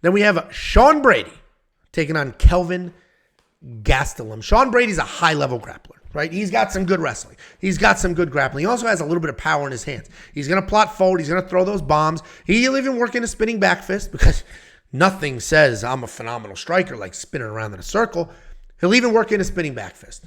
Then we have Sean Brady taking on Kelvin Gastelum. Sean Brady's a high-level grappler, right? He's got some good wrestling. He's got some good grappling. He also has a little bit of power in his hands. He's going to plot forward. He's going to throw those bombs. He'll even work in a spinning back fist because nothing says I'm a phenomenal striker like spinning around in a circle. He'll even work in a spinning back fist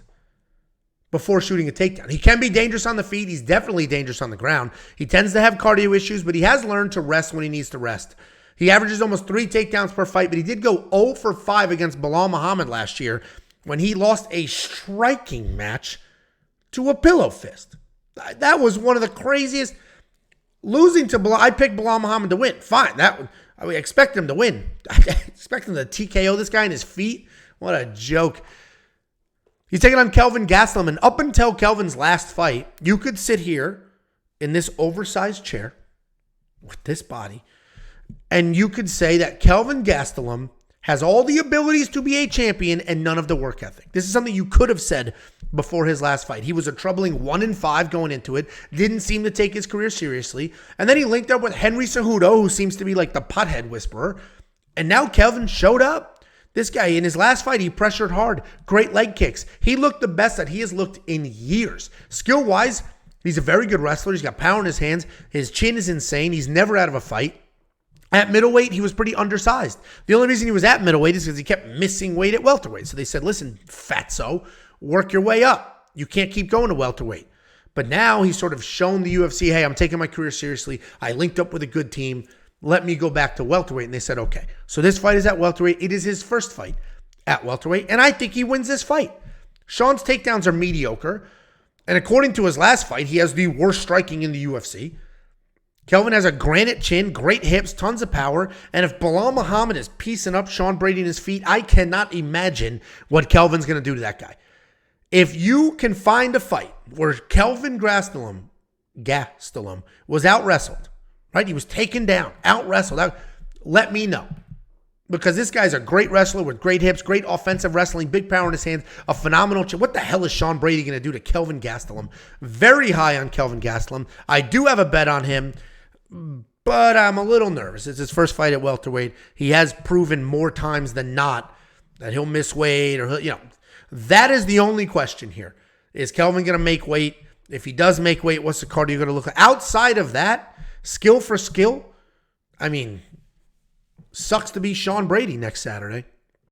before shooting a takedown. He can be dangerous on the feet. He's definitely dangerous on the ground. He tends to have cardio issues, but he has learned to rest when he needs to rest. He averages almost 3 takedowns per fight, but he did go 0 for 5 against Bilal Muhammad last year when he lost a striking match to a pillow fist. That was one of the craziest. Losing to Bilal, I picked Bilal Muhammad to win. Fine. I would expect him to win. I expect him to TKO this guy in his feet. What a joke. He's taking on Kelvin Gastelum, and up until Kelvin's last fight, you could sit here in this oversized chair with this body, and you could say that Kelvin Gastelum has all the abilities to be a champion and none of the work ethic. This is something you could have said before his last fight. He was a troubling 1-5 going into it, didn't seem to take his career seriously, and then he linked up with Henry Cejudo, who seems to be like the pothead whisperer, and now Kelvin showed up. This guy, in his last fight, he pressured hard. Great leg kicks. He looked the best that he has looked in years. Skill-wise, he's a very good wrestler. He's got power in his hands. His chin is insane. He's never out of a fight. At middleweight, he was pretty undersized. The only reason he was at middleweight is because he kept missing weight at welterweight. So they said, listen, fatso, work your way up. You can't keep going to welterweight. But now he's sort of shown the UFC, hey, I'm taking my career seriously. I linked up with a good team. Let me go back to welterweight. And they said, okay. So this fight is at welterweight. It is his first fight at welterweight. And I think he wins this fight. Sean's takedowns are mediocre. And according to his last fight, he has the worst striking in the UFC. Kelvin has a granite chin, great hips, tons of power. And if Bilal Muhammad is piecing up Sean Brady in his feet, I cannot imagine what Kelvin's going to do to that guy. If you can find a fight where Kelvin Gastelum was out-wrestled, right? He was taken down, out-wrestled. Let me know. Because this guy's a great wrestler with great hips, great offensive wrestling, big power in his hands, a phenomenal chin. What the hell is Sean Brady going to do to Kelvin Gastelum? Very high on Kelvin Gastelum. I do have a bet on him, but I'm a little nervous. It's his first fight at welterweight. He has proven more times than not that he'll miss weight or that is the only question here. Is Kelvin going to make weight? If he does make weight, what's the cardio going to look like? Outside of that, skill for skill, I mean, sucks to be Sean Brady next Saturday.